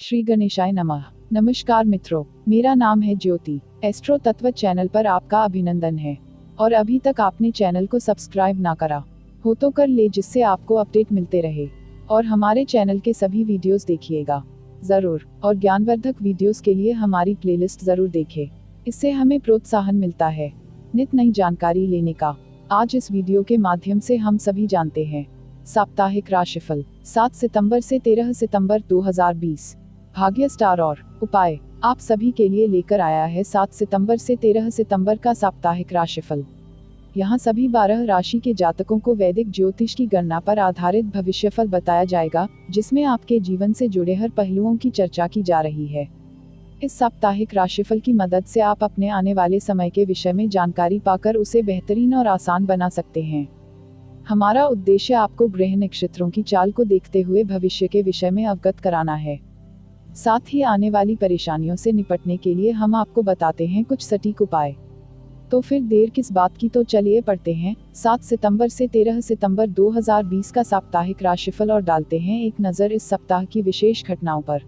श्री गणेशाय नमः। नमस्कार मित्रों, मेरा नाम है ज्योति। एस्ट्रो तत्व चैनल पर आपका अभिनंदन है। और अभी तक आपने चैनल को सब्सक्राइब ना करा हो तो कर ले, जिससे आपको अपडेट मिलते रहे। और हमारे चैनल के सभी वीडियोस देखिएगा जरूर। और ज्ञानवर्धक वीडियोस के लिए हमारी प्लेलिस्ट जरूर देखें, इससे हमें प्रोत्साहन मिलता है नित नई जानकारी लेने का। आज इस वीडियो के माध्यम से हम सभी जानते हैं साप्ताहिक राशिफल 7 सितंबर से 13 सितंबर 2020। भाग्य स्टार और उपाय आप सभी के लिए लेकर आया है 7 सितंबर से 13 सितंबर का साप्ताहिक राशिफल। यहाँ सभी 12 राशि के जातकों को वैदिक ज्योतिष की गणना पर आधारित भविष्यफल बताया जाएगा, जिसमें आपके जीवन से जुड़े हर पहलुओं की चर्चा की जा रही है। इस साप्ताहिक राशिफल की मदद से आप अपने आने वाले समय के विषय में जानकारी पाकर उसे बेहतरीन और आसान बना सकते हैं। हमारा उद्देश्य आपको ग्रह नक्षत्रों की चाल को देखते हुए भविष्य के विषय में अवगत कराना है। साथ ही आने वाली परेशानियों से निपटने के लिए हम आपको बताते हैं कुछ सटीक उपाय। तो फिर देर किस बात की, तो चलिए पढ़ते हैं 7 सितंबर से 13 सितंबर 2020 का साप्ताहिक राशिफल और डालते हैं एक नज़र इस सप्ताह की विशेष घटनाओं पर।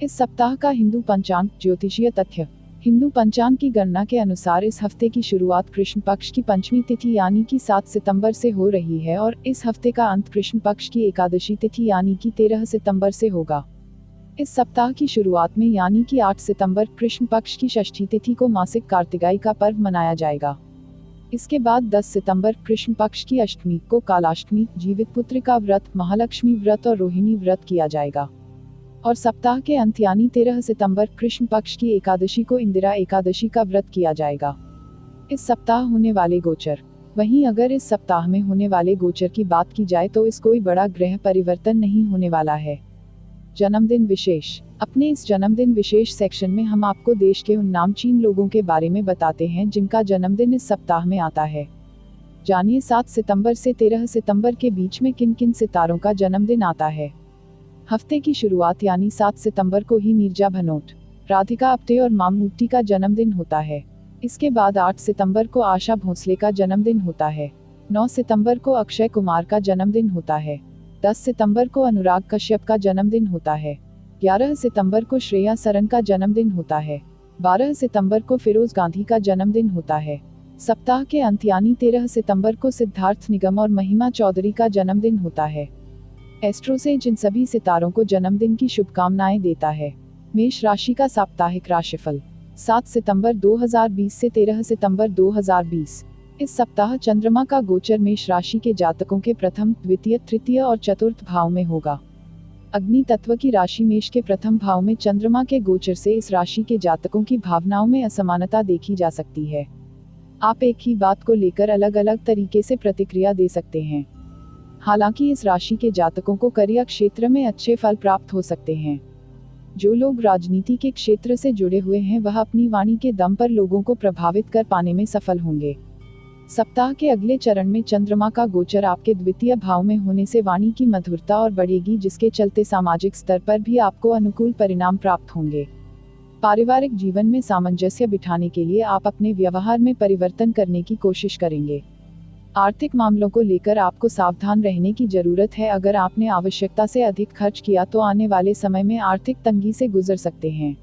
इस सप्ताह का हिंदू पंचांग ज्योतिषीय तथ्य। हिंदू पंचांग की गणना के अनुसार इस हफ्ते की शुरुआत कृष्ण पक्ष की पंचमी तिथि यानी कि 7 सितंबर से हो रही है और इस हफ्ते का अंत कृष्ण पक्ष की एकादशी तिथि यानी कि 13 सितंबर से होगा। इस सप्ताह की शुरुआत में यानी कि 8 सितंबर कृष्ण पक्ष की षष्ठी तिथि को मासिक कार्तिकाई का पर्व मनाया जाएगा। इसके बाद 10 सितंबर कृष्ण पक्ष की अष्टमी को कालाष्टमी, जीवित पुत्र का व्रत, महालक्ष्मी व्रत और रोहिणी व्रत किया जाएगा। और सप्ताह के अंत यानी 13 सितंबर कृष्ण पक्ष की एकादशी को इंदिरा एकादशी का व्रत किया जाएगा। इस सप्ताह होने वाले गोचर। वहीं अगर इस सप्ताह में होने वाले गोचर की बात की जाए तो इस कोई बड़ा ग्रह परिवर्तन नहीं होने वाला है। जन्मदिन विशेष। अपने इस जन्मदिन विशेष सेक्शन में हम आपको देश के उन नामचीन लोगों के बारे में बताते हैं जिनका जन्मदिन इस सप्ताह में आता है। जानिए 7 सितंबर से 13 सितंबर के बीच में किन किन सितारों का जन्मदिन आता है। हफ्ते की शुरुआत यानी 7 सितंबर को ही नीरजा भनोट, राधिका आप्टे और मामूटी का जन्मदिन होता है। इसके बाद 8 सितंबर को आशा भोसले का जन्मदिन होता है। 9 सितंबर को अक्षय कुमार का जन्मदिन होता है। 10 सितंबर को अनुराग कश्यप का जन्मदिन होता है। 11 सितंबर को श्रेया सरन का जन्मदिन होता है। 12 सितंबर को फिरोज गांधी का जन्मदिन होता है। सप्ताह के अंत यानी 13 सितंबर को सिद्धार्थ निगम और महिमा चौधरी का जन्मदिन होता है। एस्ट्रो से जिन सभी सितारों को जन्मदिन की शुभकामनाएं देता है। मेष राशि का साप्ताहिक राशिफल 7 सितंबर 2020 से 13 सितंबर 2020। इस सप्ताह चंद्रमा का गोचर मेष राशि के जातकों के प्रथम, द्वितीय, तृतीय और चतुर्थ भाव में होगा। अग्नि तत्व की राशि मेष के प्रथम भाव में चंद्रमा के गोचर से इस राशि के जातकों की भावनाओं में असमानता देखी जा सकती है। आप एक ही बात को लेकर अलग अलग तरीके से प्रतिक्रिया दे सकते हैं। हालांकि इस राशि के जातकों को करियर क्षेत्र में अच्छे फल प्राप्त हो सकते हैं। जो लोग राजनीति के क्षेत्र से जुड़े हुए हैं वह अपनी वाणी के दम पर लोगों को प्रभावित कर पाने में सफल होंगे। सप्ताह के अगले चरण में चंद्रमा का गोचर आपके द्वितीय भाव में होने से वाणी की मधुरता और बढ़ेगी, जिसके चलते सामाजिक स्तर पर भी आपको अनुकूल परिणाम प्राप्त होंगे। पारिवारिक जीवन में सामंजस्य बिठाने के लिए आप अपने व्यवहार में परिवर्तन करने की कोशिश करेंगे। आर्थिक मामलों को लेकर आपको सावधान रहने की जरूरत है। अगर आपने आवश्यकता से अधिक खर्च किया तो आने वाले समय में आर्थिक तंगी से गुजर सकते हैं।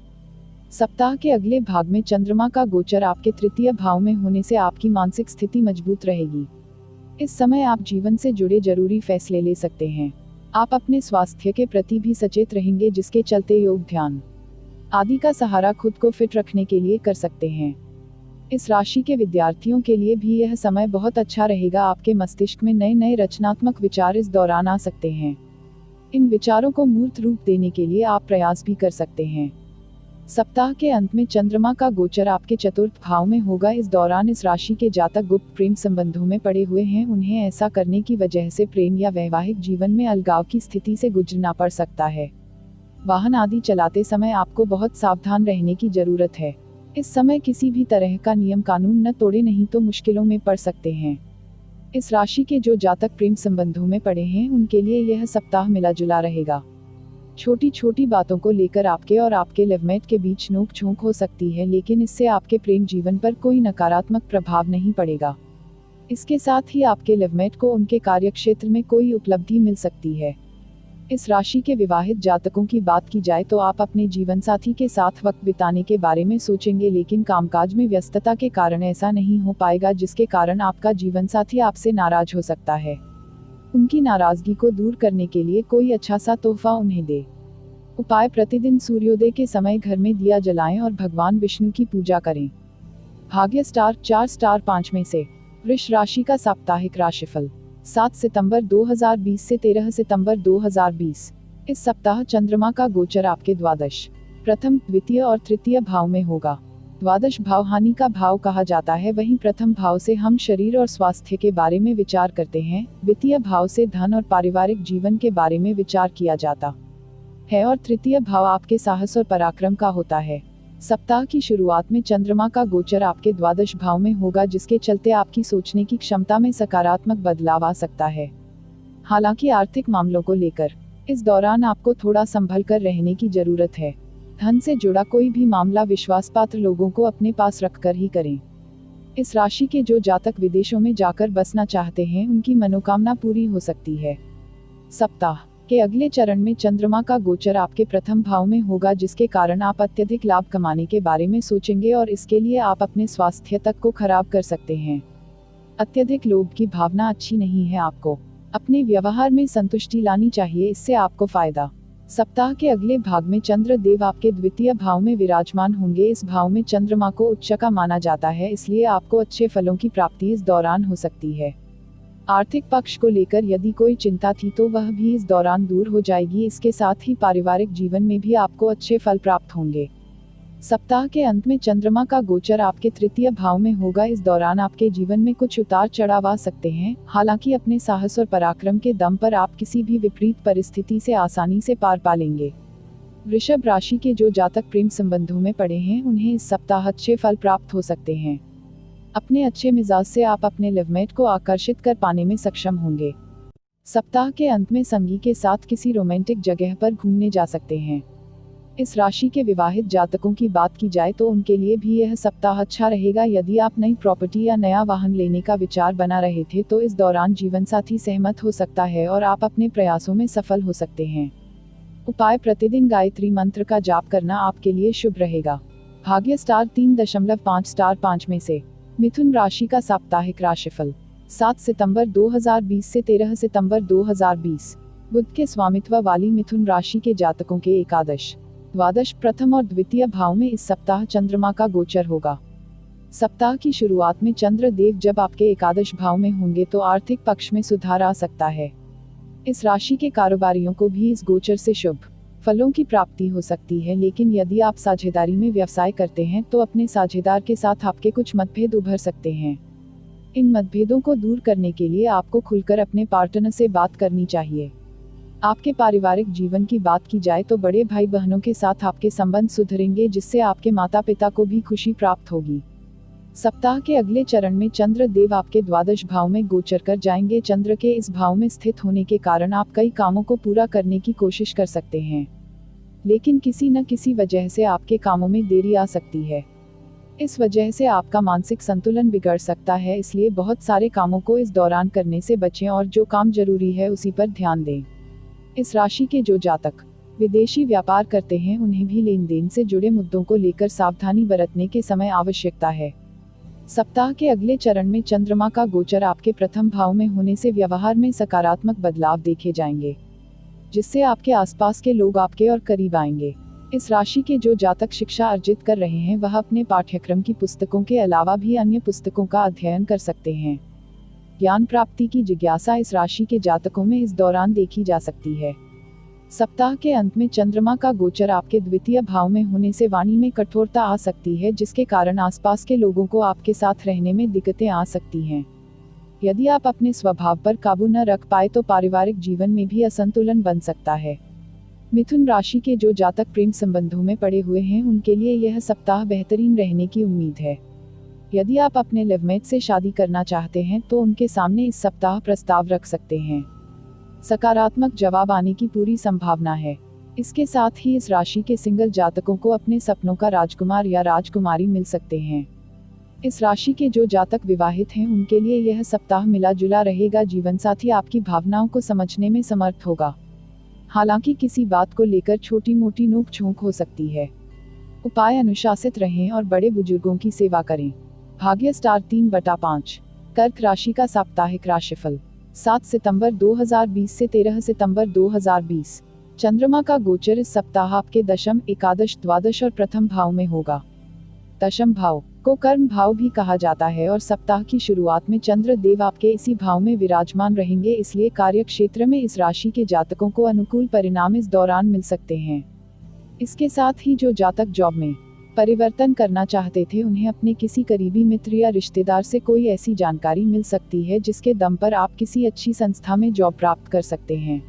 सप्ताह के अगले भाग में चंद्रमा का गोचर आपके तृतीय भाव में होने से आपकी मानसिक स्थिति मजबूत रहेगी। इस समय आप जीवन से जुड़े जरूरी फैसले ले सकते हैं। आप अपने स्वास्थ्य के प्रति भी सचेत रहेंगे, जिसके चलते योग, ध्यान आदि का सहारा खुद को फिट रखने के लिए कर सकते हैं। इस राशि के विद्यार्थियों के लिए भी यह समय बहुत अच्छा रहेगा। आपके मस्तिष्क में नए नए रचनात्मक विचार इस दौरान आ सकते हैं। इन विचारों को मूर्त रूप देने के लिए आप प्रयास भी कर सकते हैं। सप्ताह के अंत में चंद्रमा का गोचर आपके चतुर्थ भाव में होगा। इस दौरान इस राशि के जातक गुप्त प्रेम संबंधों में पड़े हुए हैं। उन्हें ऐसा करने की वजह से प्रेम या वैवाहिक जीवन में अलगाव की स्थिति से गुजरना पड़ सकता है। वाहन आदि चलाते समय आपको बहुत सावधान रहने की जरूरत है। इस समय किसी भी तरह का नियम कानून न तोड़े, नहीं तो मुश्किलों में पड़ सकते हैं। इस राशि के जो जातक प्रेम संबंधों में पड़े हैं उनके लिए यह सप्ताह मिला जुला रहेगा। छोटी छोटी बातों को लेकर आपके और आपके लवमेट के बीच नोक झोंक हो सकती है, लेकिन इससे आपके प्रेम जीवन पर कोई नकारात्मक प्रभाव नहीं पड़ेगा। इसके साथ ही आपके लवमेट को उनके कार्यक्षेत्र में कोई उपलब्धि मिल सकती है। इस राशि के विवाहित जातकों की बात की जाए तो आप अपने जीवनसाथी के साथ वक्त बिताने के बारे में सोचेंगे, लेकिन कामकाज में व्यस्तता के कारण ऐसा नहीं हो पाएगा, जिसके कारण आपका जीवनसाथी आपसे नाराज हो सकता है। उनकी नाराजगी को दूर करने के लिए कोई अच्छा सा तोहफा उन्हें दे। उपाय: प्रतिदिन सूर्योदय के समय घर में दिया जलाएं और भगवान विष्णु की पूजा करें। भाग्य स्टार 4 स्टार 5 में से। वृष राशि का साप्ताहिक राशिफल 7 सितंबर 2020 से 13 सितंबर 2020। इस सप्ताह चंद्रमा का गोचर आपके द्वादश, प्रथम, द्वितीय और तृतीय भाव में होगा। द्वादश भाव हानि का भाव कहा जाता है, वहीं प्रथम भाव से हम शरीर और स्वास्थ्य के बारे में विचार करते हैं, द्वितीय भाव से धन और पारिवारिक जीवन के बारे में विचार किया जाता है और तृतीय भाव आपके साहस और पराक्रम का होता है। सप्ताह की शुरुआत में चंद्रमा का गोचर आपके द्वादश भाव में होगा, जिसके चलते आपकी सोचने की क्षमता में सकारात्मक बदलाव आ सकता है। हालांकि आर्थिक मामलों को लेकर इस दौरान आपको थोड़ा संभल कर रहने की जरूरत है। धन से जुड़ा कोई भी मामला विश्वासपात्र लोगों को अपने पास रखकर ही करें। इस राशि के जो जातक विदेशों में जाकर बसना चाहते हैं, उनकी मनोकामना पूरी हो सकती है। सप्ताह के अगले चरण में चंद्रमा का गोचर आपके प्रथम भाव में होगा, जिसके कारण आप अत्यधिक लाभ कमाने के बारे में सोचेंगे और इसके लिए आप अपने स्वास्थ्य तक को खराब कर सकते हैं। अत्यधिक लोभ की भावना अच्छी नहीं है, आपको अपने व्यवहार में संतुष्टि लानी चाहिए, इससे आपको फायदा। सप्ताह के अगले भाग में चंद्र देव आपके द्वितीय भाव में विराजमान होंगे। इस भाव में चंद्रमा को उच्च का माना जाता है, इसलिए आपको अच्छे फलों की प्राप्ति इस दौरान हो सकती है। आर्थिक पक्ष को लेकर यदि कोई चिंता थी तो वह भी इस दौरान दूर हो जाएगी। इसके साथ ही पारिवारिक जीवन में भी आपको अच्छे फल प्राप्त होंगे। सप्ताह के अंत में चंद्रमा का गोचर आपके तृतीय भाव में होगा। इस दौरान आपके जीवन में कुछ उतार चढ़ाव आ सकते हैं, हालांकि अपने साहस और पराक्रम के दम पर आप किसी भी विपरीत परिस्थिति से आसानी से पार पा लेंगे। वृषभ राशि के जो जातक प्रेम संबंधों में पड़े हैं, उन्हें इस सप्ताह अच्छे फल प्राप्त हो सकते हैं। अपने अच्छे मिजाज से आप अपने लवमेट को आकर्षित कर पाने में सक्षम होंगे। सप्ताह के अंत में संगी के साथ किसी रोमांटिक जगह पर घूमने जा सकते हैं। इस राशि के विवाहित जातकों की बात की जाए तो उनके लिए भी यह सप्ताह अच्छा रहेगा। यदि आप नई प्रॉपर्टी या नया वाहन लेने का विचार बना रहे थे तो इस दौरान जीवनसाथी सहमत हो सकता है और आप अपने प्रयासों में सफल हो सकते हैं। उपाय: प्रतिदिन गायत्री मंत्र का जाप करना आपके लिए शुभ रहेगा। भाग्य स्टार 3.5 स्टार 5 में से। मिथुन राशि का साप्ताहिक राशिफल 7 सितंबर 2020 से 13 सितंबर 2020। बुध के स्वामित्व वाली मिथुन राशि के जातकों के एकादश, द्वादश, प्रथम और द्वितीय भाव में इस सप्ताह चंद्रमा का गोचर होगा। सप्ताह की शुरुआत में चंद्र देव जब आपके एकादश भाव में होंगे तो आर्थिक पक्ष में सुधार आ सकता है। इस राशि के कारोबारियों को भी इस गोचर से शुभ फलों की प्राप्ति हो सकती है, लेकिन यदि आप साझेदारी में व्यवसाय करते हैं तो अपने साझेदार के साथ आपके कुछ मतभेद उभर सकते हैं। इन मतभेदों को दूर करने के लिए आपको खुलकर अपने पार्टनर से बात करनी चाहिए। आपके पारिवारिक जीवन की बात की जाए तो बड़े भाई बहनों के साथ आपके संबंध सुधरेंगे, जिससे आपके माता पिता को भी खुशी प्राप्त होगी। सप्ताह के अगले चरण में चंद्र देव आपके द्वादश भाव में गोचर कर जाएंगे। चंद्र के इस भाव में स्थित होने के कारण आप कई कामों को पूरा करने की कोशिश कर सकते हैं, लेकिन किसी न किसी वजह से आपके कामों में देरी आ सकती है। इस वजह से आपका मानसिक संतुलन बिगड़ सकता है, इसलिए बहुत सारे कामों को इस दौरान करने से बचें और जो काम जरूरी है उसी पर ध्यान दें। इस राशि के जो जातक विदेशी व्यापार करते हैं, उन्हें भी लेन देन से जुड़े मुद्दों को लेकर सावधानी बरतने के समय आवश्यकता है। सप्ताह के अगले चरण में चंद्रमा का गोचर आपके प्रथम भाव में होने से व्यवहार में सकारात्मक बदलाव देखे जाएंगे, जिससे आपके आसपास के लोग आपके और करीब आएंगे। इस राशि के जो जातक शिक्षा अर्जित कर रहे हैं, वह अपने पाठ्यक्रम की पुस्तकों के अलावा भी अन्य पुस्तकों का अध्ययन कर सकते हैं। ज्ञान प्राप्ति की जिज्ञासा इस राशि के जातकों में इस दौरान देखी जा सकती है। सप्ताह के अंत में चंद्रमा का गोचर आपके द्वितीय भाव में होने से वाणी में कठोरता आ सकती है, जिसके कारण आसपास के लोगों को आपके साथ रहने में दिक्कतें आ सकती हैं। यदि आप अपने स्वभाव पर काबू न रख पाए तो पारिवारिक जीवन में भी असंतुलन बन सकता है। मिथुन राशि के जो जातक प्रेम संबंधों में पड़े हुए हैं, उनके लिए यह सप्ताह बेहतरीन रहने की उम्मीद है। यदि आप अपने लवमेट से शादी करना चाहते हैं तो उनके सामने इस सप्ताह प्रस्ताव रख सकते हैं। सकारात्मक जवाब आने की पूरी संभावना है। इसके साथ ही इस राशि के सिंगल जातकों को अपने सपनों का राजकुमार या राजकुमारी मिल सकते हैं। इस राशि के जो जातक विवाहित हैं, उनके लिए यह सप्ताह मिला जुला रहेगा। जीवनसाथी आपकी भावनाओं को समझने में समर्थ होगा। हालांकि किसी बात को लेकर छोटी मोटी नोक झोंक हो सकती है। उपाय: अनुशासित रहें और बड़े बुजुर्गों की सेवा करें। भाग्य स्टार 3/5। कर्क राशि का साप्ताहिक राशिफल 7 सितंबर 2020 से 13 सितंबर 2020। चंद्रमा का गोचर इस सप्ताह आपके दशम, एकादश, द्वादश और प्रथम भाव में होगा। दशम भाव को कर्म भाव भी कहा जाता है और सप्ताह की शुरुआत में चंद्र देव आपके इसी भाव में विराजमान रहेंगे, इसलिए कार्य क्षेत्र में इस राशि के जातकों को अनुकूल परिणाम इस दौरान मिल सकते हैं। इसके साथ ही जो जातक जॉब में परिवर्तन करना चाहते थे, उन्हें अपने किसी करीबी मित्र या रिश्तेदार से कोई ऐसी जानकारी मिल सकती है जिसके दम पर आप किसी अच्छी संस्था में जॉब प्राप्त कर सकते हैं।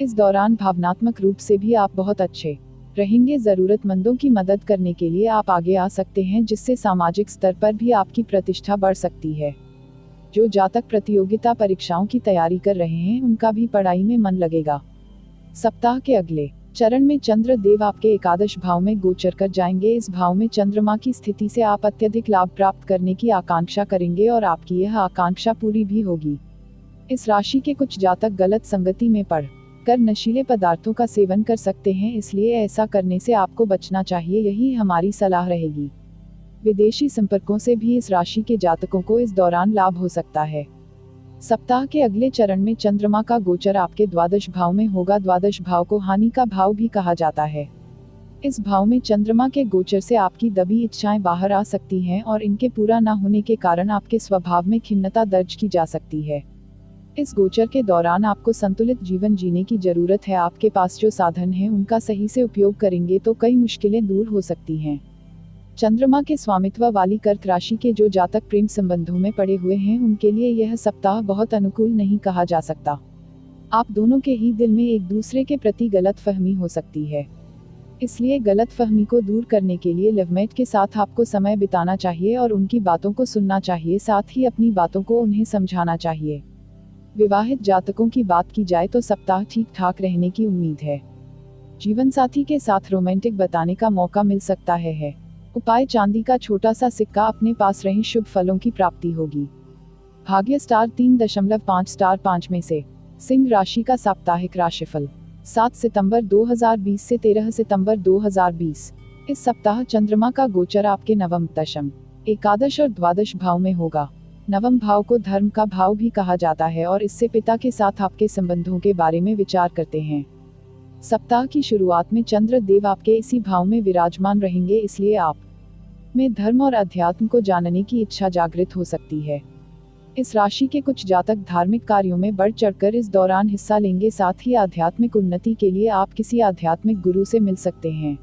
इस दौरान भावनात्मक रूप से भी आप बहुत अच्छे रहेंगे। जरूरतमंदों की मदद करने के लिए आप आगे आ सकते हैं, जिससे सामाजिक स्तर पर भी आपकी प्रतिष्ठा बढ़ सकती है। जो जातक प्रतियोगिता परीक्षाओं की तैयारी कर रहे हैं, उनका भी पढ़ाई में मन लगेगा। सप्ताह के अगले चरण में चंद्र देव आपके एकादश भाव में गोचर कर जाएंगे। इस भाव में चंद्रमा की स्थिति से आप अत्यधिक लाभ प्राप्त करने की आकांक्षा करेंगे और आपकी यह आकांक्षा पूरी भी होगी। इस राशि के कुछ जातक गलत संगति में पड़ कर नशीले पदार्थों का सेवन कर सकते हैं, इसलिए ऐसा करने से आपको बचना चाहिए, यही हमारी सलाह रहेगी। विदेशी संपर्कों से भी इस राशि के जातकों को इस दौरान लाभ हो सकता है। सप्ताह के अगले चरण में चंद्रमा का गोचर आपके द्वादश भाव में होगा। द्वादश भाव को हानि का भाव भी कहा जाता है। इस भाव में चंद्रमा के गोचर से आपकी दबी इच्छाएं बाहर आ सकती हैं और इनके पूरा न होने के कारण आपके स्वभाव में खिन्नता दर्ज की जा सकती है। इस गोचर के दौरान आपको संतुलित जीवन जीने की जरूरत है। आपके पास जो साधन हैं, उनका सही से उपयोग करेंगे तो कई मुश्किलें दूर हो सकती हैं। चंद्रमा के स्वामित्व वाली कर्क राशि के जो जातक प्रेम संबंधों में पड़े हुए हैं, उनके लिए यह सप्ताह बहुत अनुकूल नहीं कहा जा सकता। आप दोनों के ही दिल में एक दूसरे के प्रति गलतफहमी हो सकती है। इसलिए गलतफहमी को दूर करने के लिए लवमेट के साथ आपको समय बिताना चाहिए और उनकी बातों को सुनना चाहिए, साथ ही अपनी बातों को उन्हें समझाना चाहिए। विवाहित जातकों की बात की जाए तो सप्ताह ठीक ठाक रहने की उम्मीद है। जीवन साथी के साथ रोमांटिक बताने का मौका मिल सकता है। उपाय: चांदी का छोटा सा सिक्का अपने पास रहे, शुभ फलों की प्राप्ति होगी। भाग्य स्टार 3.5 स्टार 5 में से। सिंह राशि का साप्ताहिक राशिफल 7 सितंबर 2020 से 13 सितंबर 2020। इस सप्ताह चंद्रमा का गोचर आपके नवम, दशम, एकादश और द्वादश भाव में होगा। नवम भाव को धर्म का भाव भी कहा जाता है और इससे पिता के साथ आपके संबंधों के बारे में विचार करते हैं। सप्ताह की शुरुआत में चंद्र देव आपके इसी भाव में विराजमान रहेंगे, इसलिए आप में धर्म और अध्यात्म को जानने की इच्छा जागृत हो सकती है। इस राशि के कुछ जातक धार्मिक कार्यों में बढ़ चढ़कर इस दौरान हिस्सा लेंगे। साथ ही आध्यात्मिक उन्नति के लिए आप किसी आध्यात्मिक गुरु से मिल सकते हैं।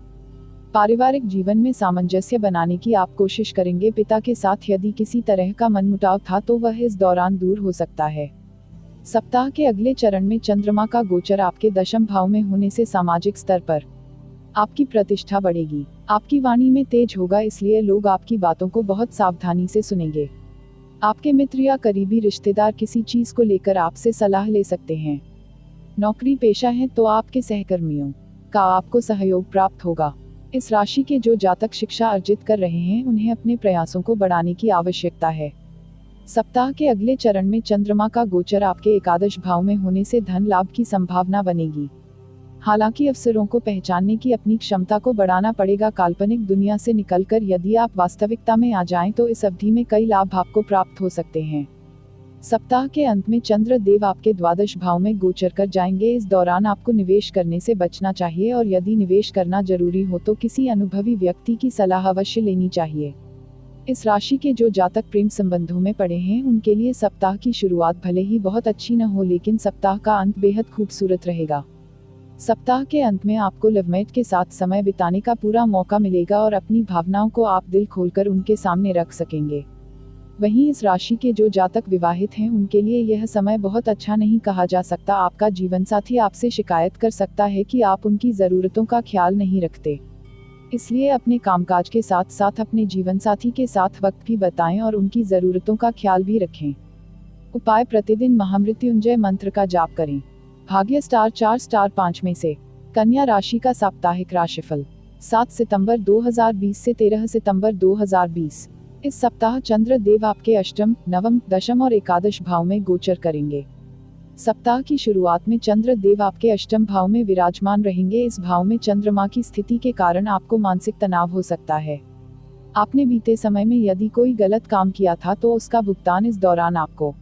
पारिवारिक जीवन में सामंजस्य बनाने की आप कोशिश करेंगे। पिता के साथ यदि किसी तरह का मनमुटाव था तो वह इस दौरान दूर हो सकता है। सप्ताह के अगले चरण में चंद्रमा का गोचर आपके दशम भाव में होने से सामाजिक स्तर पर आपकी प्रतिष्ठा बढ़ेगी। आपकी वाणी में तेज होगा, इसलिए लोग आपकी बातों को बहुत सावधानी से सुनेंगे। आपके मित्र या करीबी रिश्तेदार किसी चीज को लेकर आपसे सलाह ले सकते हैं। नौकरी पेशा है तो आपके सहकर्मियों का आपको सहयोग प्राप्त होगा। इस राशि के जो जातक शिक्षा अर्जित कर रहे हैं, उन्हें अपने प्रयासों को बढ़ाने की आवश्यकता है। सप्ताह के अगले चरण में चंद्रमा का गोचर आपके एकादश भाव में होने से धन लाभ की संभावना बनेगी। हालांकि अवसरों को पहचानने की अपनी क्षमता को बढ़ाना पड़ेगा। काल्पनिक दुनिया से निकलकर यदि आप वास्तविकता में आ जाएं तो इस अवधि में कई लाभ आपको प्राप्त हो सकते हैं। सप्ताह के अंत में चंद्र देव आपके द्वादश भाव में गोचर कर जाएंगे। इस दौरान आपको निवेश करने से बचना चाहिए और यदि निवेश करना जरूरी हो तो किसी अनुभवी व्यक्ति की सलाह अवश्य लेनी चाहिए। इस राशि के जो जातक प्रेम संबंधों में पड़े हैं, उनके लिए सप्ताह की शुरुआत भले ही बहुत अच्छी न हो, लेकिन सप्ताह का अंत बेहद खूबसूरत रहेगा। सप्ताह के अंत में आपको लवमेट के साथ समय बिताने का पूरा मौका मिलेगा और अपनी भावनाओं को आप दिल खोलकर उनके सामने रख सकेंगे। वहीं इस राशि के जो जातक विवाहित हैं, उनके लिए यह समय बहुत अच्छा नहीं कहा जा सकता। आपका जीवन साथी आपसे शिकायत कर सकता है कि आप उनकी ज़रूरतों का ख्याल नहीं रखते। इसलिए अपने कामकाज के साथ साथ अपने जीवन साथी के साथ वक्त भी बिताएं और उनकी ज़रूरतों का ख्याल भी रखें। उपाय: प्रतिदिन महामृत्युंजय मंत्र का जाप करें। भाग्य स्टार 4 स्टार 5 में से। कन्या राशि का साप्ताहिक राशिफल 7 सितंबर 2020 से 13 सितंबर 2020। इस सप्ताह चंद्र देव आपके अष्टम, नवम, दशम और एकादश भाव में गोचर करेंगे। सप्ताह की शुरुआत में चंद्र देव आपके अष्टम भाव में विराजमान रहेंगे। इस भाव में चंद्रमा की स्थिति के कारण आपको मानसिक तनाव हो सकता है। आपने बीते समय में यदि कोई गलत काम किया था तो उसका भुगतान इस दौरान आपको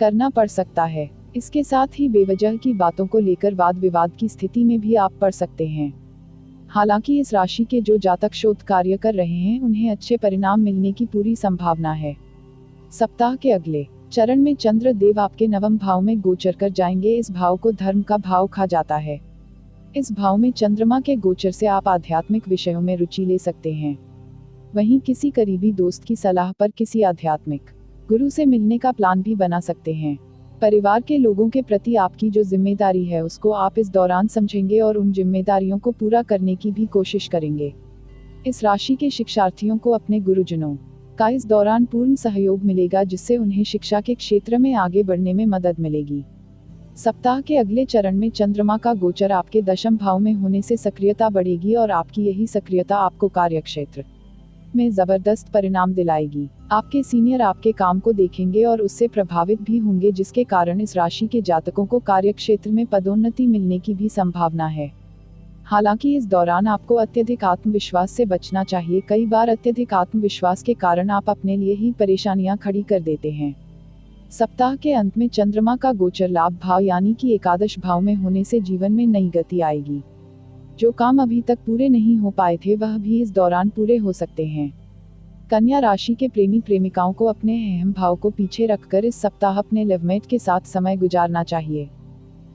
करना पड़ सकता है। इसके साथ ही बेवजह की बातों को लेकर वाद विवाद की स्थिति में भी आप पड़ सकते हैं। हालांकि इस राशि के जो जातक शोध कार्य कर रहे हैं उन्हें अच्छे परिणाम मिलने की पूरी संभावना है। सप्ताह के अगले चरण में चंद्र देव आपके नवम भाव में गोचर कर जाएंगे। इस भाव को धर्म का भाव कहा जाता है। इस भाव में चंद्रमा के गोचर से आप आध्यात्मिक विषयों में रुचि ले सकते हैं। वहीं किसी करीबी दोस्त की सलाह पर किसी आध्यात्मिक गुरु से मिलने का प्लान भी बना सकते हैं। परिवार के लोगों के प्रति आपकी जो जिम्मेदारी है उसको आप इस दौरान समझेंगे और उन जिम्मेदारियों को पूरा करने की भी कोशिश करेंगे। इस राशि के शिक्षार्थियों को अपने गुरुजनों का इस दौरान पूर्ण सहयोग मिलेगा, जिससे उन्हें शिक्षा के क्षेत्र में आगे बढ़ने में मदद मिलेगी। सप्ताह के अगले चरण में चंद्रमा का गोचर आपके दशम भाव में होने से सक्रियता बढ़ेगी और आपकी यही सक्रियता आपको कार्यक्षेत्र में जबरदस्त परिणाम दिलाएगी। आपके सीनियर आपके काम को देखेंगे और उससे प्रभावित भी होंगे, जिसके कारण इस राशि के जातकों को कार्यक्षेत्र में पदोन्नति मिलने की भी संभावना है। हालांकि इस दौरान आपको अत्यधिक आत्मविश्वास से बचना चाहिए। कई बार अत्यधिक आत्मविश्वास के कारण आप अपने लिए ही परेशानियां खड़ी कर देते हैं। सप्ताह के अंत में चंद्रमा का गोचर लाभ भाव यानी कि एकादश भाव में होने से जीवन में नई गति आएगी। जो काम अभी तक पूरे नहीं हो पाए थे वह भी इस दौरान पूरे हो सकते हैं। कन्या राशि के प्रेमी प्रेमिकाओं को अपने अहम भाव को पीछे रखकर इस सप्ताह अपने लवमेट के साथ समय गुजारना चाहिए।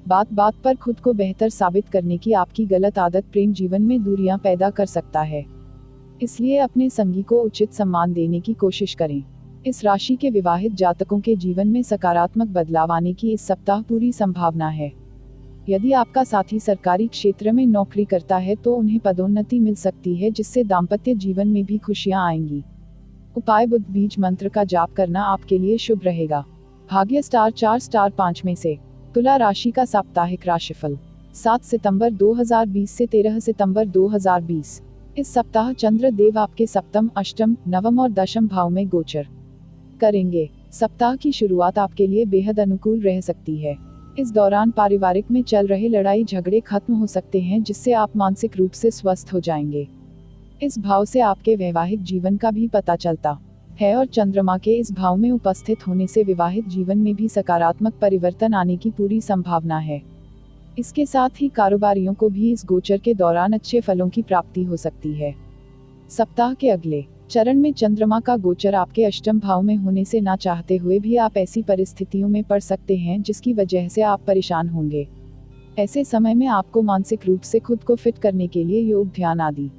बात बात पर खुद को बेहतर साबित करने की आपकी गलत आदत प्रेम जीवन में दूरियां पैदा कर सकता है। इसलिए अपने संगी को उचित सम्मान देने की कोशिश करें। इस राशि के विवाहित जातकों के जीवन में सकारात्मक बदलाव आने की इस सप्ताह पूरी संभावना है। यदि आपका साथी सरकारी क्षेत्र में नौकरी करता है तो उन्हें पदोन्नति मिल सकती है, जिससे दाम्पत्य जीवन में भी खुशियां आएंगी। उपाय बुध बीज मंत्र का जाप करना आपके लिए शुभ रहेगा। भाग्य स्टार 4 स्टार 5 में से तुला राशि का साप्ताहिक राशिफल 7 सितंबर 2020 से 13 सितंबर 2020। इस सप्ताह चंद्र देव आपके सप्तम, अष्टम, नवम और दशम भाव में गोचर करेंगे। सप्ताह की शुरुआत आपके लिए बेहद अनुकूल रह सकती है। इस दौरान पारिवारिक में चल रहे लड़ाई झगड़े खत्म हो सकते हैं, जिससे आप मानसिक रूप से स्वस्थ हो जाएंगे। इस भाव से आपके वैवाहिक जीवन का भी पता चलता है और चंद्रमा के इस भाव में उपस्थित होने से विवाहित जीवन में भी सकारात्मक परिवर्तन आने की पूरी संभावना है। इसके साथ ही कारोबारियों को भी इस गोचर के दौरान अच्छे फलों की प्राप्ति हो सकती है। सप्ताह के अगले चरण में चंद्रमा का गोचर आपके अष्टम भाव में होने से ना चाहते हुए भी आप ऐसी परिस्थितियों में पड़ सकते हैं जिसकी वजह से आप परेशान होंगे। ऐसे समय में आपको मानसिक रूप से खुद को फिट करने के लिए योग, ध्यान आदि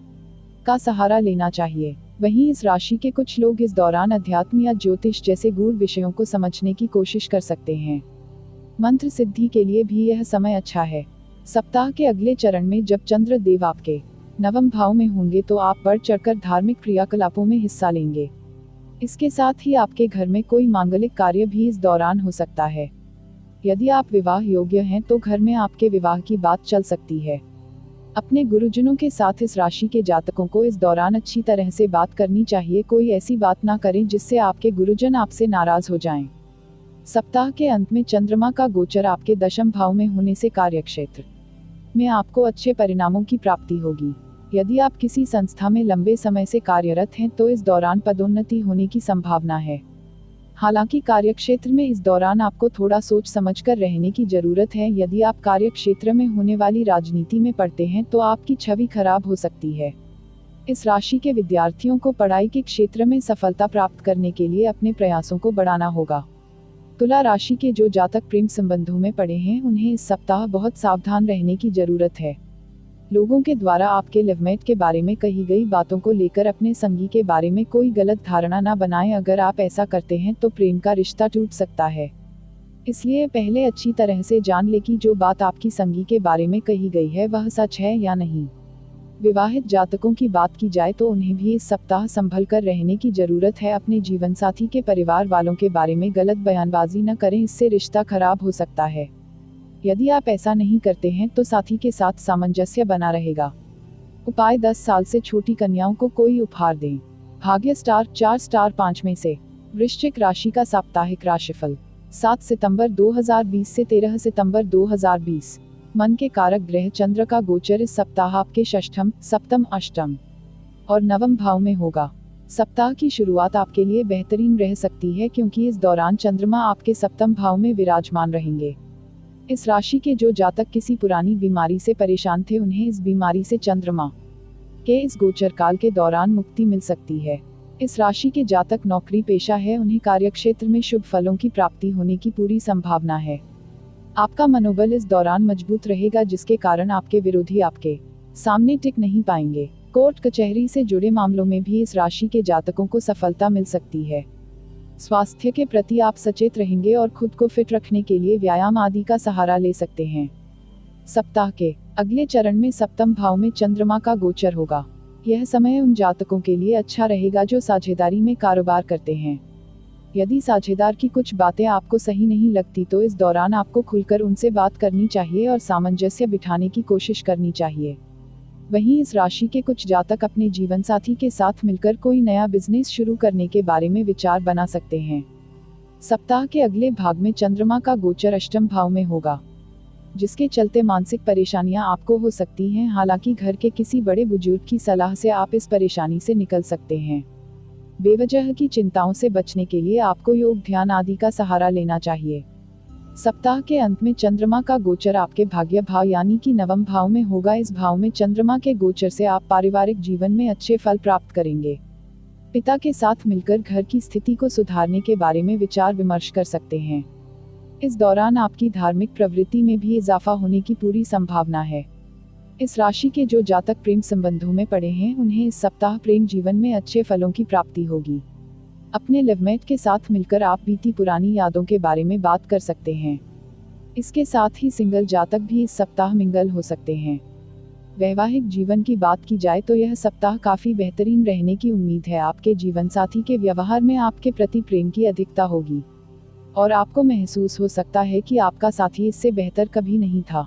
का सहारा लेना चाहिए। वहीं इस राशि के कुछ लोग इस दौरान अध्यात्म या ज्योतिष जैसे गूढ़ विषयों को समझने की कोशिश कर सकते हैं। मंत्र सिद्धि के लिए भी यह समय अच्छा है। सप्ताह के अगले चरण में जब चंद्र देव आपके नवम भाव में होंगे तो आप बढ़ चढ़कर धार्मिक क्रियाकलापों में हिस्सा लेंगे। इसके साथ ही आपके घर में कोई मांगलिक कार्य भी इस दौरान हो सकता है। यदि आप विवाह योग्य हैं तो घर में आपके विवाह की बात चल सकती है। अपने गुरुजनों के साथ इस राशि के जातकों को इस दौरान अच्छी तरह से बात करनी चाहिए। कोई ऐसी बात ना करें जिससे आपके गुरुजन आपसे नाराज हो जाएं। सप्ताह के अंत में चंद्रमा का गोचर आपके दशम भाव में होने से कार्यक्षेत्र में आपको अच्छे परिणामों की प्राप्ति होगी। यदि आप किसी संस्था में लंबे समय से कार्यरत हैं तो इस दौरान पदोन्नति होने की संभावना है। हालांकि कार्यक्षेत्र में इस दौरान आपको थोड़ा सोच समझकर रहने की जरूरत है। यदि आप कार्यक्षेत्र में होने वाली राजनीति में पड़ते हैं तो आपकी छवि खराब हो सकती है। इस राशि के विद्यार्थियों को पढ़ाई के क्षेत्र में सफलता प्राप्त करने के लिए अपने प्रयासों को बढ़ाना होगा। तुला राशि के जो जातक प्रेम संबंधों में पड़े हैं उन्हें इस सप्ताह बहुत सावधान रहने की जरूरत है। लोगों के द्वारा आपके लवमेट के बारे में कही गई बातों को लेकर अपने संगी के बारे में कोई गलत धारणा न बनाएं। अगर आप ऐसा करते हैं तो प्रेम का रिश्ता टूट सकता है। इसलिए पहले अच्छी तरह से जान ले कि जो बात आपकी संगी के बारे में कही गई है वह सच है या नहीं। विवाहित जातकों की बात की जाए तो उन्हें भी इस सप्ताह संभल कर रहने की जरूरत है। अपने जीवन साथी के परिवार वालों के बारे में गलत बयानबाजी न करें, इससे रिश्ता खराब हो सकता है। यदि आप ऐसा नहीं करते हैं तो साथी के साथ सामंजस्य बना रहेगा। उपाय 10 साल से छोटी कन्याओं को कोई उपहार दें। भाग्य स्टार 4 स्टार 5 में से वृश्चिक राशि का साप्ताहिक राशिफल 7 सितंबर 2020 से 13 सितंबर 2020। मन के कारक ग्रह चंद्र का गोचर इस सप्ताह आपके षष्ठम, सप्तम, अष्टम और नवम भाव में होगा। सप्ताह की शुरुआत आपके लिए बेहतरीन रह सकती है क्योंकि इस दौरान चंद्रमा आपके सप्तम भाव में विराजमान रहेंगे। इस राशि के जो जातक किसी पुरानी बीमारी से परेशान थे उन्हें इस बीमारी से चंद्रमा के इस गोचर काल के दौरान मुक्ति मिल सकती है। इस राशि के जातक नौकरी पेशा है उन्हें कार्यक्षेत्र में शुभ फलों की प्राप्ति होने की पूरी संभावना है। आपका मनोबल इस दौरान मजबूत रहेगा जिसके कारण आपके विरोधी आपके सामने टिक नहीं पाएंगे। कोर्ट कचहरी से जुड़े मामलों में भी इस राशि के जातकों को सफलता मिल सकती है। स्वास्थ्य के प्रति आप सचेत रहेंगे और खुद को फिट रखने के लिए व्यायाम आदि का सहारा ले सकते हैं। सप्ताह के अगले चरण में सप्तम भाव में चंद्रमा का गोचर होगा। यह समय उन जातकों के लिए अच्छा रहेगा जो साझेदारी में कारोबार करते हैं। यदि साझेदार की कुछ बातें आपको सही नहीं लगती तो इस दौरान आपको खुलकर उनसे बात करनी चाहिए और सामंजस्य बिठाने की कोशिश करनी चाहिए। वहीं इस राशि के कुछ जातक अपने जीवन साथी के साथ मिलकर कोई नया बिजनेस शुरू करने के बारे में विचार बना सकते हैं। सप्ताह के अगले भाग में चंद्रमा का गोचर अष्टम भाव में होगा, जिसके चलते मानसिक परेशानियां आपको हो सकती हैं। हालांकि घर के किसी बड़े बुजुर्ग की सलाह से आप इस परेशानी से निकल सकते हैं। बेवजह की चिंताओं से बचने के लिए आपको योग, ध्यान आदि का सहारा लेना चाहिए। सप्ताह के अंत में चंद्रमा का गोचर आपके भाग्य भाव यानी कि नवम भाव में होगा। इस भाव में चंद्रमा के गोचर से आप पारिवारिक जीवन में अच्छे फल प्राप्त करेंगे। पिता के साथ मिलकर घर की स्थिति को सुधारने के बारे में विचार विमर्श कर सकते हैं। इस दौरान आपकी धार्मिक प्रवृत्ति में भी इजाफा होने की पूरी संभावना है। इस राशि के जो जातक प्रेम संबंधों में पड़े हैं उन्हें इस सप्ताह प्रेम जीवन में अच्छे फलों की प्राप्ति होगी। अपने लवमेट के साथ मिलकर आप बीती पुरानी यादों के बारे में बात कर सकते हैं। इसके साथ ही सिंगल जातक भी इस सप्ताह मिंगल हो सकते हैं। वैवाहिक जीवन की बात की जाए तो यह सप्ताह काफी बेहतरीन रहने की उम्मीद है। आपके जीवन साथी के व्यवहार में आपके प्रति प्रेम की अधिकता होगी और आपको महसूस हो सकता है कि आपका साथी इससे बेहतर कभी नहीं था।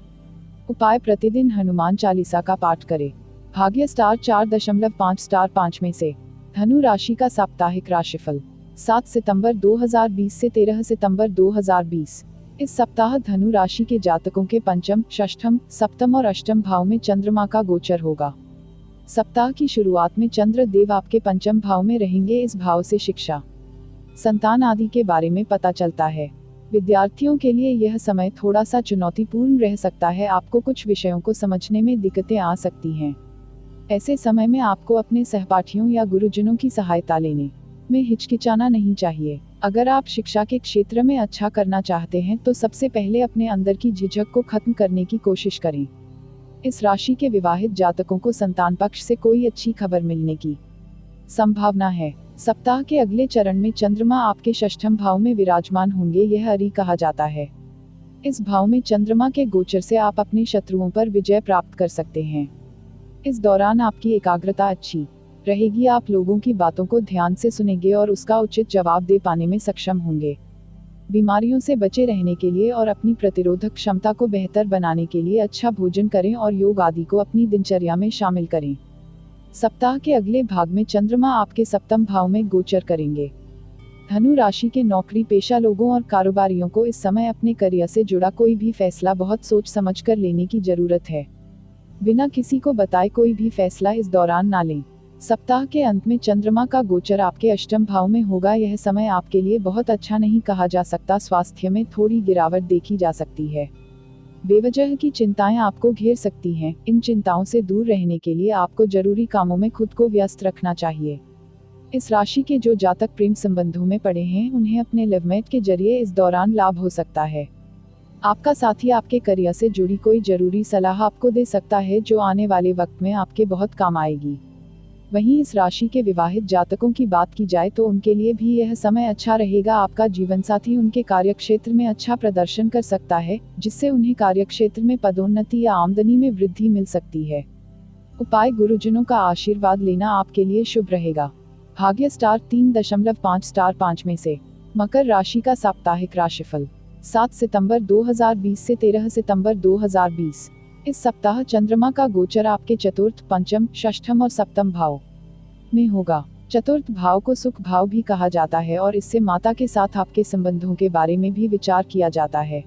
उपाय: प्रतिदिन हनुमान चालीसा का पाठ करें। भाग्य स्टार 4.5 स्टार 5 में से। धनु राशि का साप्ताहिक राशिफल 7 सितंबर 2020 से 13 सितंबर 2020। इस सप्ताह धनु राशि के जातकों के पंचम, षष्ठम, सप्तम और अष्टम भाव में चंद्रमा का गोचर होगा। सप्ताह की शुरुआत में चंद्र देव आपके पंचम भाव में रहेंगे। इस भाव से शिक्षा, संतान आदि के बारे में पता चलता है। विद्यार्थियों के लिए यह समय थोड़ा सा चुनौतीपूर्ण रह सकता है। आपको कुछ विषयों को समझने में दिक्कतें आ सकती हैं। ऐसे समय में आपको अपने सहपाठियों या गुरुजनों की सहायता लेने में हिचकिचाना नहीं चाहिए। अगर आप शिक्षा के क्षेत्र में अच्छा करना चाहते हैं तो सबसे पहले अपने अंदर की झिझक को खत्म करने की कोशिश करें। इस राशि के विवाहित जातकों को संतान पक्ष से कोई अच्छी खबर मिलने की संभावना है। सप्ताह के अगले चरण में चंद्रमा आपके षष्ठम भाव में विराजमान होंगे। यह अरि कहा जाता है। इस भाव में चंद्रमा के गोचर से आप अपने शत्रुओं पर विजय प्राप्त कर सकते हैं। इस दौरान आपकी एकाग्रता अच्छी रहेगी। आप लोगों की बातों को ध्यान से सुनेंगे और उसका उचित जवाब दे पाने में सक्षम होंगे। बीमारियों से बचे रहने के लिए और अपनी प्रतिरोधक क्षमता को बेहतर बनाने के लिए अच्छा भोजन करें और योग आदि को अपनी दिनचर्या में शामिल करें। सप्ताह के अगले भाग में चंद्रमा आपके सप्तम भाव में गोचर करेंगे। धनु राशि के नौकरी पेशा लोगों और कारोबारियों को इस समय अपने करियर से जुड़ा कोई भी फैसला बहुत सोच समझकर लेने की जरूरत है। बिना किसी को बताए कोई भी फैसला इस दौरान ना लें। सप्ताह के अंत में चंद्रमा का गोचर आपके अष्टम भाव में होगा। यह समय आपके लिए बहुत अच्छा नहीं कहा जा सकता। स्वास्थ्य में थोड़ी गिरावट देखी जा सकती है। बेवजह की चिंताएं आपको घेर सकती हैं। इन चिंताओं से दूर रहने के लिए आपको जरूरी कामों में खुद को व्यस्त रखना चाहिए। इस राशि के जो जातक प्रेम संबंधों में पड़े हैं उन्हें अपने लवमेट के जरिए इस दौरान लाभ हो सकता है। आपका साथी आपके करियर से जुड़ी कोई जरूरी सलाह आपको दे सकता है जो आने वाले वक्त में आपके बहुत काम आएगी। वहीं इस राशि के विवाहित जातकों की बात की जाए तो उनके लिए भी यह समय अच्छा रहेगा। आपका जीवनसाथी उनके कार्यक्षेत्र में अच्छा प्रदर्शन कर सकता है जिससे उन्हें कार्यक्षेत्र में पदोन्नति या आमदनी में वृद्धि मिल सकती है। उपाय: गुरुजनों का आशीर्वाद लेना आपके लिए शुभ रहेगा। भाग्य स्टार 3.5 स्टार 5 में से। मकर राशि का साप्ताहिक राशिफल 7 सितंबर 2020 से 13 सितंबर 2020। इस सप्ताह चंद्रमा का गोचर आपके चतुर्थ, पंचम, षष्ठम और सप्तम भाव में होगा। चतुर्थ भाव को सुख भाव भी कहा जाता है और इससे माता के साथ आपके संबंधों के बारे में भी विचार किया जाता है।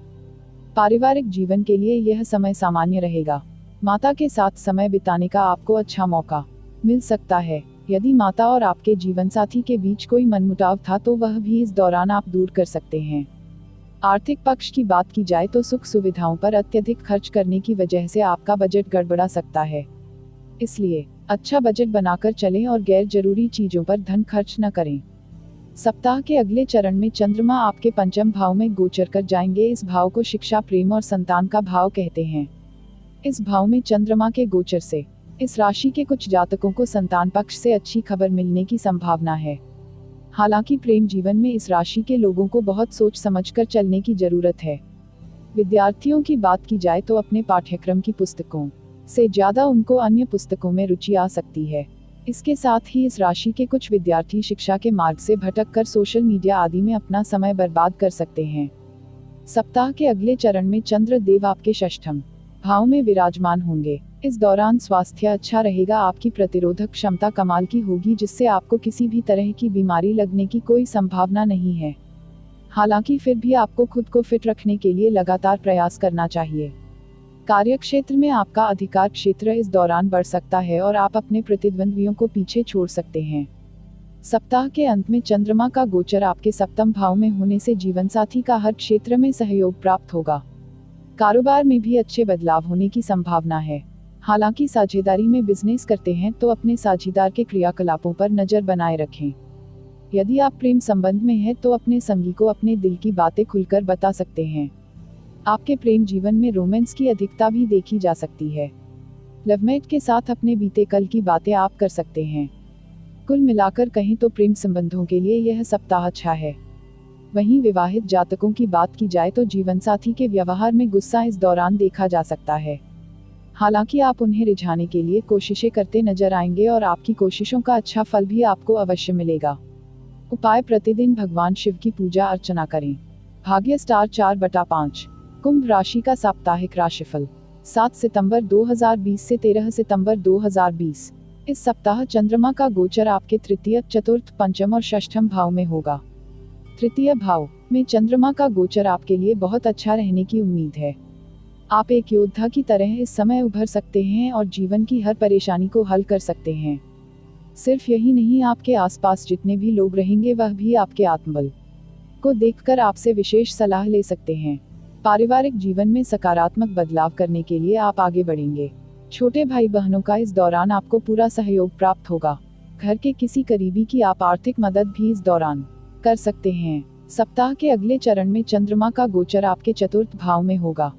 पारिवारिक जीवन के लिए यह समय सामान्य रहेगा। माता के साथ समय बिताने का आपको अच्छा मौका मिल सकता है। यदि माता और आपके जीवन साथी के बीच कोई मनमुटाव था तो वह भी इस दौरान आप दूर कर सकते हैं। आर्थिक पक्ष की बात की जाए तो सुख सुविधाओं पर अत्यधिक खर्च करने की वजह से आपका बजट गड़बड़ा सकता है। इसलिए अच्छा बजट बनाकर चलें और गैर जरूरी चीजों पर धन खर्च न करें। सप्ताह के अगले चरण में चंद्रमा आपके पंचम भाव में गोचर कर जाएंगे। इस भाव को शिक्षा, प्रेम और संतान का भाव कहते हैं। इस भाव में चंद्रमा के गोचर से इस राशि के कुछ जातकों को संतान पक्ष से अच्छी खबर मिलने की संभावना है। हालांकि प्रेम जीवन में इस राशि के लोगों को बहुत सोच समझकर चलने की जरूरत है। विद्यार्थियों की बात की जाए तो अपने पाठ्यक्रम की पुस्तकों से ज्यादा उनको अन्य पुस्तकों में रुचि आ सकती है। इसके साथ ही इस राशि के कुछ विद्यार्थी शिक्षा के मार्ग से भटक कर सोशल मीडिया आदि में अपना समय बर्बाद कर सकते हैं। सप्ताह के अगले चरण में चंद्र देव आपके षष्ठम भाव में विराजमान होंगे। इस दौरान स्वास्थ्य अच्छा रहेगा। आपकी प्रतिरोधक क्षमता कमाल की होगी, जिससे आपको किसी भी तरह की बीमारी लगने की कोई संभावना नहीं है। हालांकि फिर भी आपको खुद को फिट रखने के लिए लगातार प्रयास करना चाहिए। कार्यक्षेत्र में आपका अधिकार क्षेत्र इस दौरान बढ़ सकता है और आप अपने प्रतिद्वंद्वियों को पीछे छोड़ सकते हैं। सप्ताह के अंत में चंद्रमा का गोचर आपके सप्तम भाव में होने से जीवनसाथी का हर क्षेत्र में सहयोग प्राप्त होगा। कारोबार में भी अच्छे बदलाव होने की संभावना है। हालांकि साझेदारी में बिजनेस करते हैं तो अपने साझेदार के क्रियाकलापों पर नजर बनाए रखें। यदि आप प्रेम संबंध में हैं तो अपने संगी को अपने दिल की बातें खुलकर बता सकते हैं। आपके प्रेम जीवन में रोमांस की अधिकता भी देखी जा सकती है। लवमेट के साथ अपने बीते कल की बातें आप कर सकते हैं। कुल मिलाकर कहें तो प्रेम संबंधों के लिए यह सप्ताह अच्छा है। वहीं विवाहित जातकों की बात की जाए तो जीवनसाथी के व्यवहार में गुस्सा इस दौरान देखा जा सकता है। हालांकि आप उन्हें रिझाने के लिए कोशिशें करते नजर आएंगे और आपकी कोशिशों का अच्छा फल भी आपको अवश्य मिलेगा। उपाय: प्रतिदिन भगवान शिव की पूजा अर्चना करें। भाग्य स्टार 4/5। कुंभ राशि का साप्ताहिक राशिफल 7 सितंबर 2020 से 13 सितंबर 2020। इस सप्ताह चंद्रमा का गोचर आपके तृतीय, चतुर्थ, पंचम और षष्ठम भाव में होगा। तृतीय भाव में चंद्रमा का गोचर आपके लिए बहुत अच्छा रहने की उम्मीद है। आप एक योद्धा की तरह इस समय उभर सकते हैं और जीवन की हर परेशानी को हल कर सकते हैं। सिर्फ यही नहीं, आपके आसपास जितने भी लोग रहेंगे वह भी आपके आत्मबल को देखकर आपसे विशेष सलाह ले सकते हैं। पारिवारिक जीवन में सकारात्मक बदलाव करने के लिए आप आगे बढ़ेंगे। छोटे भाई बहनों का इस दौरान आपको पूरा सहयोग प्राप्त होगा। घर के किसी करीबी की आप आर्थिक मदद भी इस दौरान कर सकते हैं। सप्ताह के अगले चरण में चंद्रमा का गोचर आपके चतुर्थ भाव में होगा।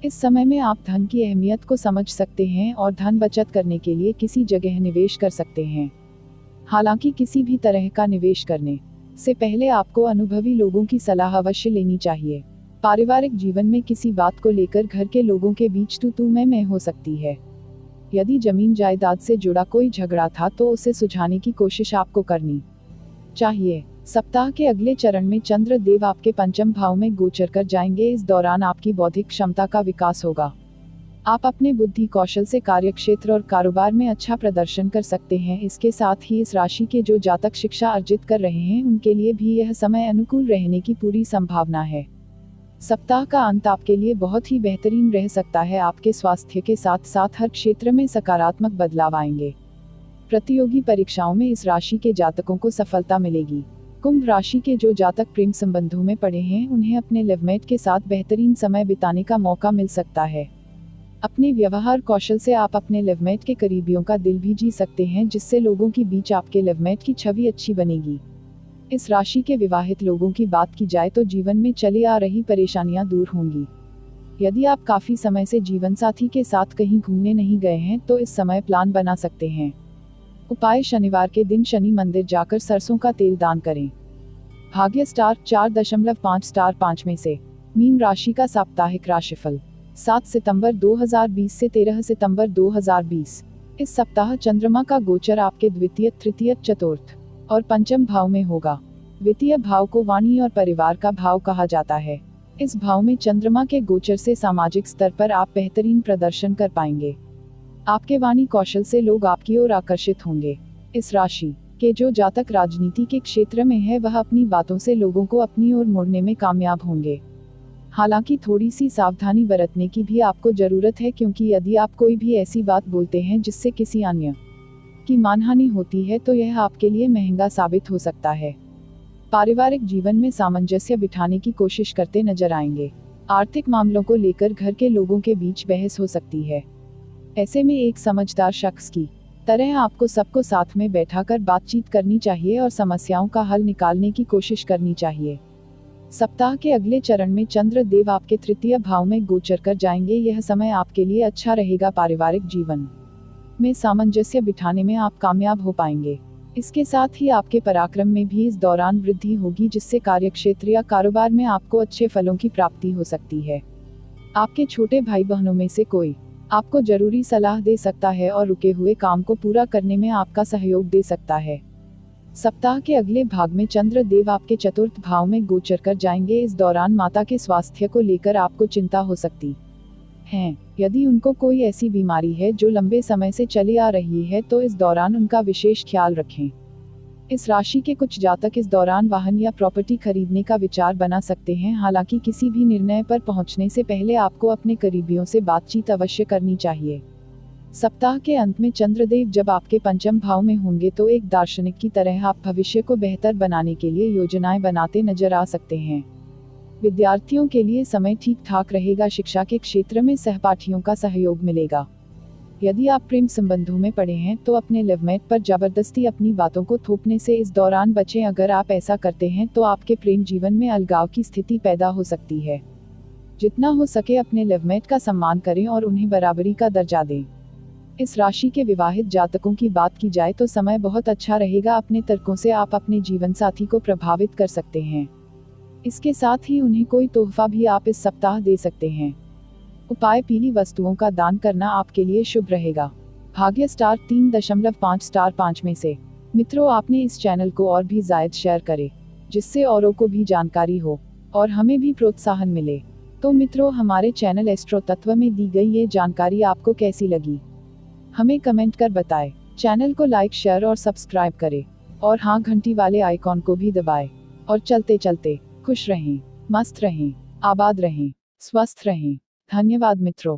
इस समय में आप धन की अहमियत को समझ सकते हैं और धन बचत करने के लिए किसी जगह निवेश कर सकते हैं। हालांकि किसी भी तरह का निवेश करने से पहले आपको अनुभवी लोगों की सलाह अवश्य लेनी चाहिए। पारिवारिक जीवन में किसी बात को लेकर घर के लोगों के बीच तू मैं हो सकती है। यदि जमीन जायदाद से जुड़ा कोई झगड़ा था तो उसे सुलझाने की कोशिश आपको करनी चाहिए। सप्ताह के अगले चरण में चंद्र देव आपके पंचम भाव में गोचर कर जाएंगे। इस दौरान आपकी बौद्धिक क्षमता का विकास होगा। आप अपने बुद्धि कौशल से कार्यक्षेत्र और कारोबार में अच्छा प्रदर्शन कर सकते हैं। इसके साथ ही इस राशि के जो जातक शिक्षा अर्जित कर रहे हैं उनके लिए भी यह समय अनुकूल रहने की पूरी संभावना है। सप्ताह का अंत आपके लिए बहुत ही बेहतरीन रह सकता है। आपके स्वास्थ्य के साथ साथ हर क्षेत्र में सकारात्मक बदलाव आएंगे। प्रतियोगी परीक्षाओं में इस राशि के जातकों को सफलता मिलेगी। कुंभ राशि के जो जातक प्रेम संबंधों में पड़े हैं उन्हें अपने लवमेट के साथ बेहतरीन समय बिताने का मौका मिल सकता है। अपने व्यवहार कौशल से आप अपने लवमेट के करीबियों का दिल भी जीत सकते हैं, जिससे लोगों के बीच आपके लवमेट की छवि अच्छी बनेगी। इस राशि के विवाहित लोगों की बात की जाए तो जीवन में चली आ रही परेशानियां दूर होंगी। यदि आप काफी समय से जीवनसाथी के साथ कहीं घूमने नहीं गए हैं तो इस समय प्लान बना सकते हैं। उपाय: शनिवार के दिन शनि मंदिर जाकर सरसों का तेल दान करें। भाग्य स्टार 4.5 स्टार 5 में से। मीन राशि का साप्ताहिक राशिफल 7 सितंबर 2020 से 13 सितंबर 2020। इस सप्ताह चंद्रमा का गोचर आपके द्वितीय, तृतीय, चतुर्थ और पंचम भाव में होगा। द्वितीय भाव को वाणी और परिवार का भाव कहा जाता है। इस भाव में चंद्रमा के गोचर से सामाजिक स्तर पर आप बेहतरीन प्रदर्शन कर पाएंगे। आपके वाणी कौशल से लोग आपकी ओर आकर्षित होंगे। इस राशि कि जो जातक राजनीति के क्षेत्र में है वह अपनी बातों से लोगों को अपनी ओर मोड़ने में कामयाब होंगे। हालांकि थोड़ी सी सावधानी बरतने की भी आपको जरूरत है, क्योंकि यदि आप कोई भी ऐसी बात बोलते हैं जिससे किसी अन्य की मानहानि होती है तो यह आपके लिए महंगा साबित हो सकता है। पारिवारिक जीवन में सामंजस्य बिठाने की कोशिश करते नजर आएंगे। आर्थिक मामलों को लेकर घर के लोगों के बीच बहस हो सकती है। ऐसे में एक समझदार शख्स की तरह आपको सबको साथ में बैठाकर बातचीत करनी चाहिए और समस्याओं का हल निकालने की कोशिश करनी चाहिए। सप्ताह के अगले चरण में चंद्र देव आपके तृतीय भाव में गोचर कर जाएंगे। यह समय आपके लिए अच्छा रहेगा। पारिवारिक जीवन में सामंजस्य बिठाने में आप कामयाब हो पाएंगे। इसके साथ ही आपके पराक्रम में भी इस दौरान वृद्धि होगी, जिससे कार्यक्षेत्र या कारोबार में आपको अच्छे फलों की प्राप्ति हो सकती है। आपके छोटे भाई बहनों में से कोई आपको जरूरी सलाह दे सकता है और रुके हुए काम को पूरा करने में आपका सहयोग दे सकता है। सप्ताह के अगले भाग में चंद्र देव आपके चतुर्थ भाव में गोचर कर जाएंगे। इस दौरान माता के स्वास्थ्य को लेकर आपको चिंता हो सकती है। यदि उनको कोई ऐसी बीमारी है जो लंबे समय से चली आ रही है तो इस दौरान उनका विशेष ख्याल रखें। इस राशि के कुछ जातक इस दौरान वाहन या प्रॉपर्टी खरीदने का विचार बना सकते हैं। हालांकि किसी भी निर्णय पर पहुंचने से पहले आपको अपने करीबियों से बातचीत अवश्य करनी चाहिए। सप्ताह के अंत में चंद्रदेव जब आपके पंचम भाव में होंगे तो एक दार्शनिक की तरह आप भविष्य को बेहतर बनाने के लिए योजनाएं बनाते नजर आ सकते हैं। विद्यार्थियों के लिए समय ठीक ठाक रहेगा। शिक्षा के क्षेत्र में सहपाठियों का सहयोग मिलेगा। यदि आप प्रेम संबंधों में पड़े हैं तो अपने लवमेट पर जबरदस्ती अपनी बातों को थोपने से इस दौरान बचें। अगर आप ऐसा करते हैं तो आपके प्रेम जीवन में अलगाव की स्थिति पैदा हो सकती है। जितना हो सके अपने लवमेट का सम्मान करें और उन्हें बराबरी का दर्जा दें। इस राशि के विवाहित जातकों की बात की जाए तो समय बहुत अच्छा रहेगा। अपने तर्कों से आप अपने जीवन साथी को प्रभावित कर सकते हैं। इसके साथ ही उन्हें कोई तोहफा भी आप इस सप्ताह दे सकते हैं। उपाय: पीली वस्तुओं का दान करना आपके लिए शुभ रहेगा। भाग्य स्टार 3.5 स्टार 5 में से। मित्रों, आपने इस चैनल को और भी ज़्यादा शेयर करें, जिससे औरों को भी जानकारी हो और हमें भी प्रोत्साहन मिले। तो मित्रों, हमारे चैनल एस्ट्रो तत्व में दी गई ये जानकारी आपको कैसी लगी, हमें कमेंट कर बताएं। चैनल को लाइक, शेयर और सब्सक्राइब करें और हाँ, घंटी वाले आइकॉन को भी दबाएं। और चलते चलते खुश रहें, मस्त रहें, आबाद रहें, स्वस्थ रहें। धन्यवाद मित्रों।